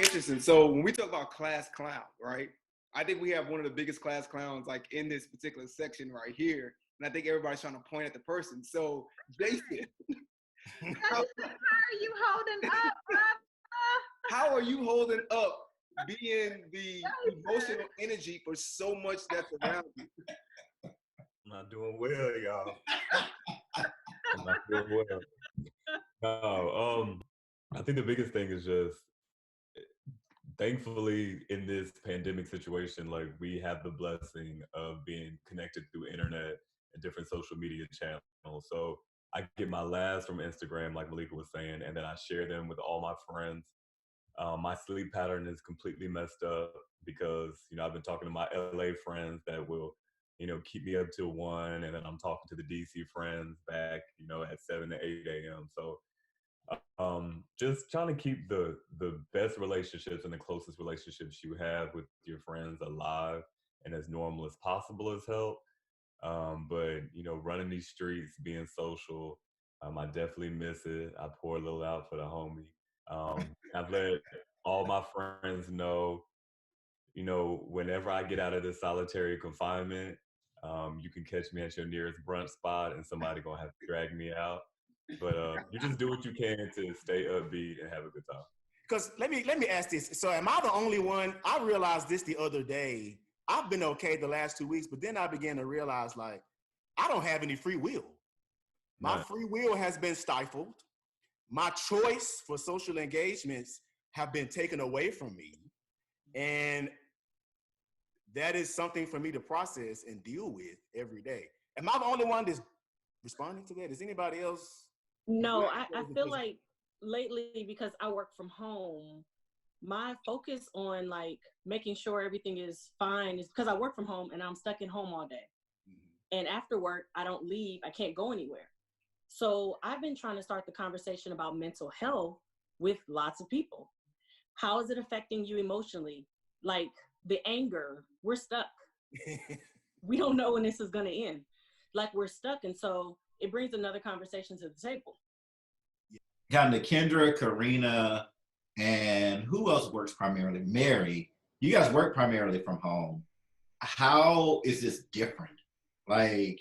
interesting. So when we talk about class clown, right? I think we have one of the biggest class clowns like in this particular section right here. And I think everybody's trying to point at the person. So Jason, How are you holding up, brother? how are you holding up being the emotional energy for so much that's around you? I'm not doing well, y'all. I'm not doing well. No, I think the biggest thing is just, thankfully, in this pandemic situation, like we have the blessing of being connected through internet and different social media channels. So I get my laughs from Instagram, like Malika was saying, and then I share them with all my friends. My sleep pattern is completely messed up because, I've been talking to my LA friends that will, keep me up till 1, and then I'm talking to the DC friends back, at 7 to 8 a.m. So just trying to keep the best relationships and the closest relationships you have with your friends alive and as normal as possible has helped. But running these streets, being social, I definitely miss it. I pour a little out for the homie. I've let all my friends know, whenever I get out of this solitary confinement, you can catch me at your nearest brunch spot and somebody gonna have to drag me out. But you just do what you can to stay upbeat and have a good time. Because let me ask this. So am I the only one? I realized this the other day. I've been okay the last 2 weeks, but then I began to realize like I don't have any free will. My free will has been stifled. My choice for social engagements have been taken away from me. And that is something for me to process and deal with every day. Am I the only one that's responding to that? Is anybody else? No, I feel like lately, because I work from home, my focus on like making sure everything is fine is because I work from home and I'm stuck in home all day. And after work, I don't leave. I can't go anywhere. So I've been trying to start the conversation about mental health with lots of people. How is it affecting you emotionally? Like the anger, we're stuck. We don't know when this is going to end. Like we're stuck. And so it brings another conversation to the table. Kind of Kendra, Karina, and who else works primarily? Mary. You guys work primarily from home. How is this different? Like,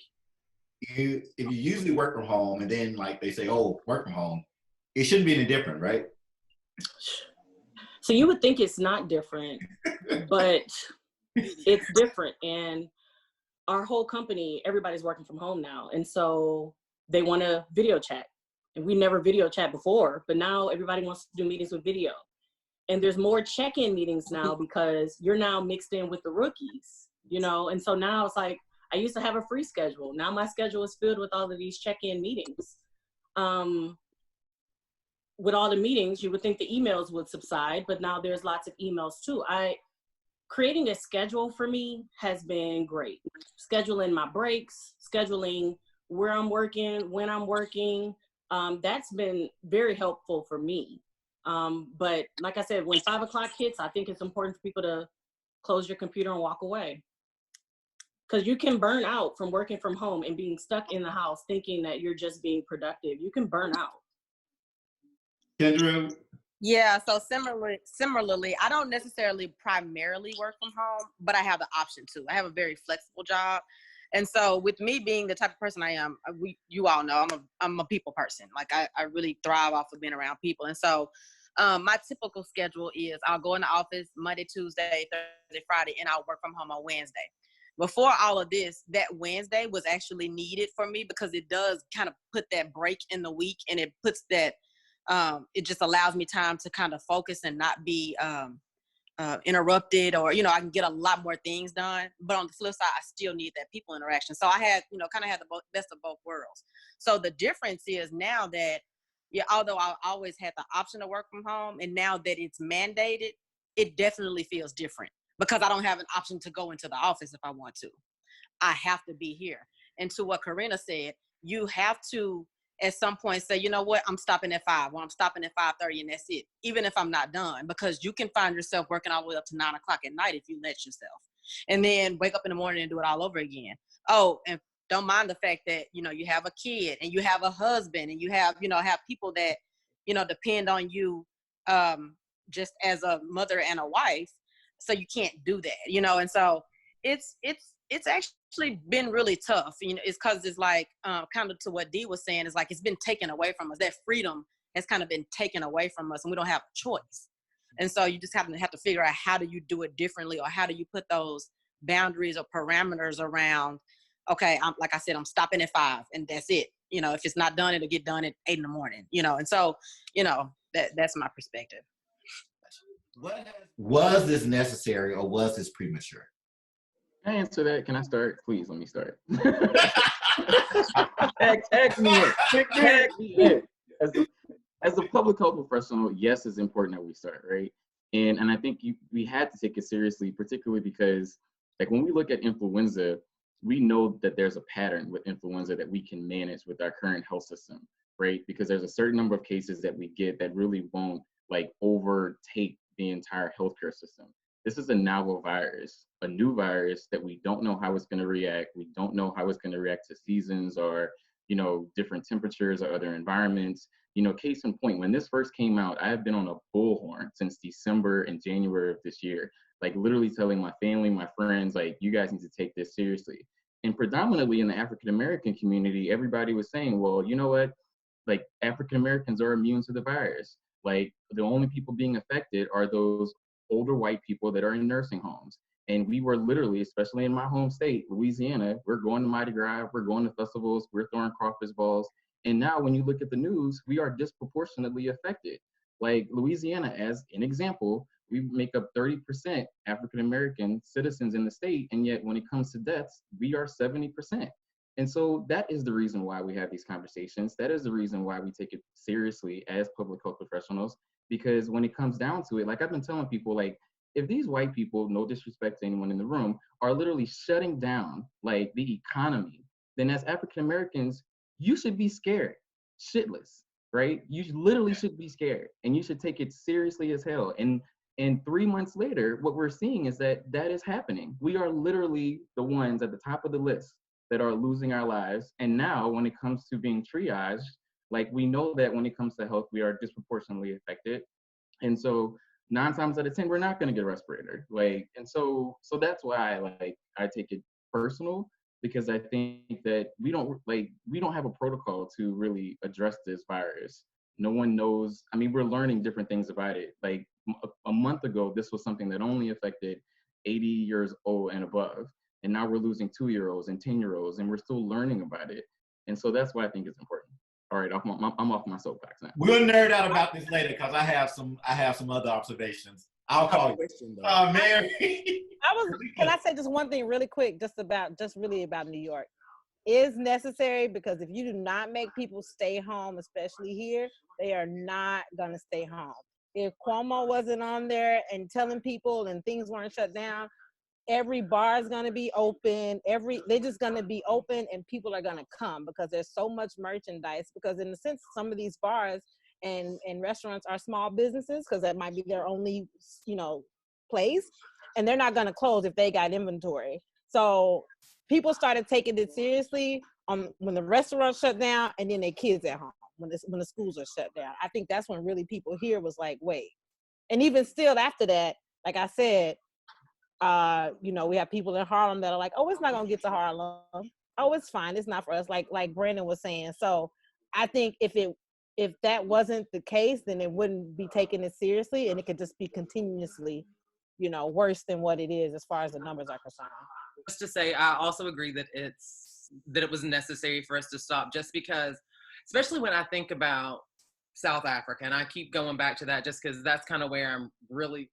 if you usually work from home and then like they say, oh, work from home, it shouldn't be any different, right? So you would think it's not different, but it's different. And our whole company, everybody's working from home now. And so they want to video chat. And we never video chat before, but now everybody wants to do meetings with video. And there's more check-in meetings now because you're now mixed in with the rookies, And so now it's like, I used to have a free schedule. Now my schedule is filled with all of these check-in meetings. With all the meetings, you would think the emails would subside, but now there's lots of emails too. Creating a schedule for me has been great. Scheduling my breaks, scheduling where I'm working, when I'm working, that's been very helpful for me. But like I said, when 5 o'clock hits, I think it's important for people to close your computer and walk away. Because you can burn out from working from home and being stuck in the house thinking that you're just being productive. You can burn out. Kendra? Yeah, so similarly, I don't necessarily primarily work from home, but I have the option to. I have a very flexible job. And so with me being the type of person I am, you all know I'm a people person. Like I really thrive off of being around people. And so my typical schedule is I'll go in the office Monday, Tuesday, Thursday, Friday, and I'll work from home on Wednesday. Before all of this, that Wednesday was actually needed for me because it does kind of put that break in the week, and it puts that, it just allows me time to kind of focus and not be interrupted, or, I can get a lot more things done. But on the flip side, I still need that people interaction. So I had, kind of had the best of both worlds. So the difference is now that, although I always had the option to work from home, and now that it's mandated, it definitely feels different. Because I don't have an option to go into the office if I want to. I have to be here. And to what Karina said, you have to, at some point, say, you know what, I'm stopping at 5, or I'm stopping at 5:30, and that's it. Even if I'm not done, because you can find yourself working all the way up to 9 o'clock at night if you let yourself. And then wake up in the morning and do it all over again. Oh, and don't mind the fact that, you have a kid, and you have a husband, and you have, have people that, depend on you, just as a mother and a wife. So you can't do that, you know? And so it's actually been really tough. You know, it's cause it's like, kind of to what Dee was saying, is like, it's been taken away from us. That freedom has kind of been taken away from us, and we don't have a choice. And so you just have to figure out, how do you do it differently, or how do you put those boundaries or parameters around, okay, like I said, I'm stopping at 5 and that's it. You know, if it's not done, it'll get done at 8 a.m, you know? And so, you know, that's my perspective. Was this necessary or was this premature? Can I answer that? Can I start? Please let me start. Tag me in. Tag me in. As a public health professional, yes, it's important that we start, right? And I think we had to take it seriously, particularly because, like, when we look at influenza, we know that there's a pattern with influenza that we can manage with our current health system, right? Because there's a certain number of cases that we get that really won't, like, overtake the entire healthcare system. This is a novel virus, a new virus that we don't know how it's going to react. We don't know how it's going to react to seasons or, you know, different temperatures or other environments. You know, case in point, when this first came out, I have been on a bullhorn since December and January of this year, like literally telling my family, my friends, like, you guys need to take this seriously. And predominantly in the African-American community, everybody was saying, well, you know what, like, African-Americans are immune to the virus. Like, the only people being affected are those older white people that are in nursing homes. And we were literally, especially in my home state, Louisiana, we're going to Mardi Gras, we're going to festivals, we're throwing crawfish balls. And now when you look at the news, we are disproportionately affected. Like Louisiana, as an example, we make up 30% African-American citizens in the state. And yet when it comes to deaths, we are 70%. And so that is the reason why we have these conversations. That is the reason why we take it seriously as public health professionals, because when it comes down to it, like I've been telling people, like, if these white people, no disrespect to anyone in the room, are literally shutting down, like, the economy, then as African-Americans, you should be scared, shitless, right? You literally should be scared, and you should take it seriously as hell. And 3 months later, what we're seeing is that is happening. We are literally the ones at the top of the list that are losing our lives. And now when it comes to being triaged, like, we know that when it comes to health, we are disproportionately affected. And so 9 times out of 10, we're not going to get a respirator. Like, and so that's why, like, I take it personal, because I think that we don't have a protocol to really address this virus. No one knows. I mean, we're learning different things about it. Like a month ago, this was something that only affected 80 years old and above. And now we're losing 2-year-olds and 10-year-olds, and we're still learning about it. And so that's why I think it's important. All right, I'm off my soapbox now. We'll nerd out about this later because I have some other observations. I'll call you. Mary. Can I say just one thing really quick, just really about New York? Is necessary, because if you do not make people stay home, especially here, they are not gonna stay home. If Cuomo wasn't on there and telling people and things weren't shut down, every bar is gonna be open. They're just gonna be open, and people are gonna come because there's so much merchandise. Because in a sense, some of these bars and restaurants are small businesses, because that might be their only, you know, place, and they're not gonna close if they got inventory. So people started taking it seriously when the restaurants shut down, and then their kids at home when the schools are shut down. I think that's when really people here was like, wait. And even still after that, like I said, you know, we have people in Harlem that are like, oh, it's not gonna get to Harlem. Oh, it's fine. It's not for us. Like Brandon was saying. So I think if that wasn't the case, then it wouldn't be taken as seriously, and it could just be continuously, you know, worse than what it is as far as the numbers are concerned. Just to say, I also agree that it was necessary for us to stop, just because, especially when I think about South Africa, and I keep going back to that just because that's kind of where I'm really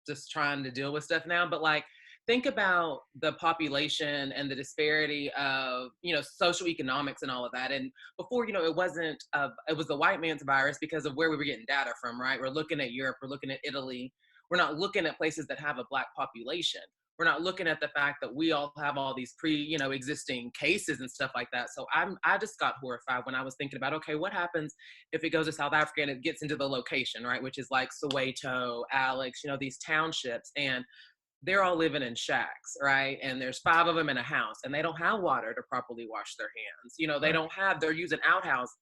just trying to deal with stuff now. But like, think about the population and the disparity of, you know, social economics and all of that. And before, you know, it was the white man's virus because of where we were getting data from, right? We're looking at Europe, we're looking at Italy. We're not looking at places that have a Black population. We're not looking at the fact that we all have all these existing cases and stuff like that. So I just got horrified when I was thinking about, okay, what happens if it goes to South Africa and it gets into the location, right? Which is like Soweto, Alex, you know, these townships, and they're all living in shacks, right? And there's 5 of them in a house, and they don't have water to properly wash their hands. You know, they're using outhouses.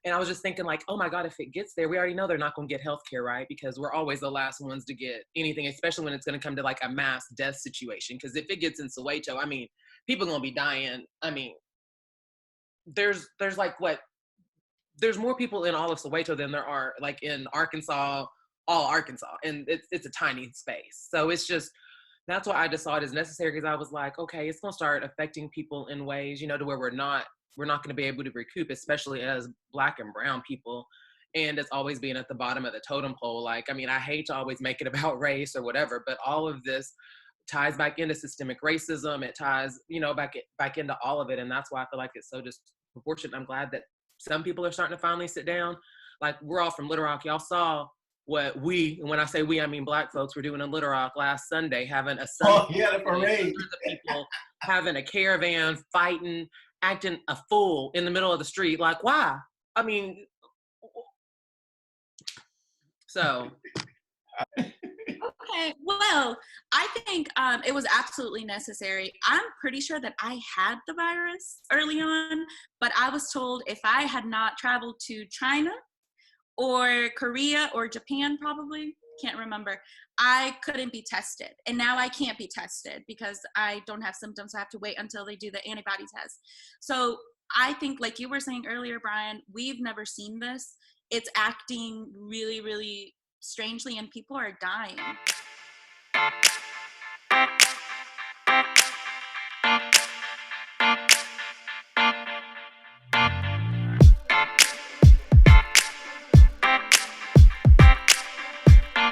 And I was just thinking like, oh my God, if it gets there, we already know they're not going to get health care, right? Because we're always the last ones to get anything, especially when it's going to come to like a mass death situation. Because if it gets in Soweto, I mean, people are going to be dying. I mean, there's like there's more people in all of Soweto than there are like in Arkansas, all Arkansas. And it's a tiny space. So it's just, that's why I just saw it as necessary, because I was like, okay, it's going to start affecting people in ways, you know, to where we're not going to be able to recoup, especially as Black and brown people. And it's always being at the bottom of the totem pole. Like, I mean, I hate to always make it about race or whatever, but all of this ties back into systemic racism. It ties, you know, back into all of it. And that's why I feel like it's so disproportionate. I'm glad that some people are starting to finally sit down. Like, we're all from Little Rock. Y'all saw what we, and when I say we, I mean Black folks, were doing in Little Rock last Sunday, having a Sunday, the parade. people having a caravan, fighting, acting a fool in the middle of the street. Like, why? I mean, so. Okay, well, I think it was absolutely necessary. I'm pretty sure that I had the virus early on, but I was told if I had not traveled to China or Korea or Japan, probably, can't remember, I couldn't be tested. And now I can't be tested because I don't have symptoms. So I have to wait until they do the antibody test. So I think, like you were saying earlier, Brian, we've never seen this. It's acting really, really strangely, and people are dying.